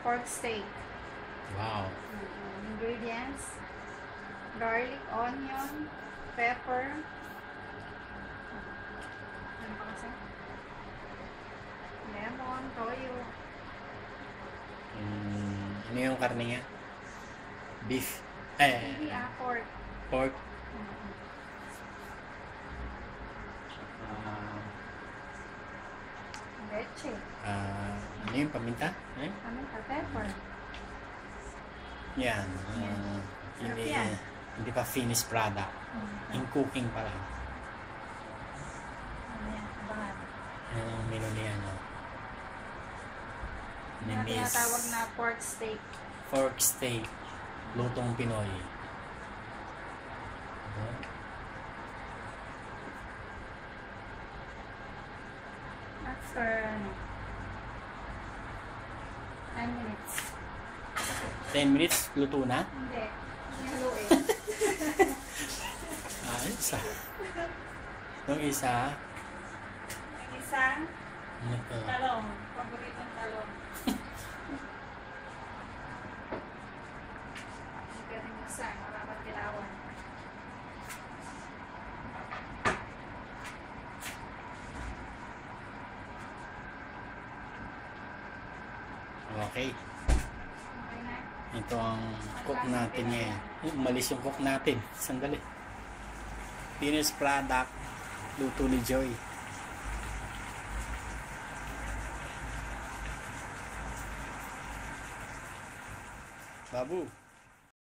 pork steak. Wow. Ingredients: garlic, onion, pepper. Ano pa kasi? Lemon, toyo. Ano yung karne niya? Beef. Hindi pork. Pork. Leche. Ano yung paminta? Paminta, pepper. Yan. Sarap yan. Hindi pa finished product. In cooking pa lang. Ano yan? Abangan. Yan ang menu niya. No? Ni Yung Miss tinatawag na pork steak. Pork steak. Lutong Pinoy. After 10 minutes. 10 minutes, luto na? Hindi. Haluin. Isa. Yung isa, Ang isang ano to? talong. Paboritong talong. Sikat yung isa. Marapat kilawan. Okay. Okay na. Ito ang cook natin ngayon. Umalis yung cook natin. Sandali. Finished product. Luto ni Joy. Babu.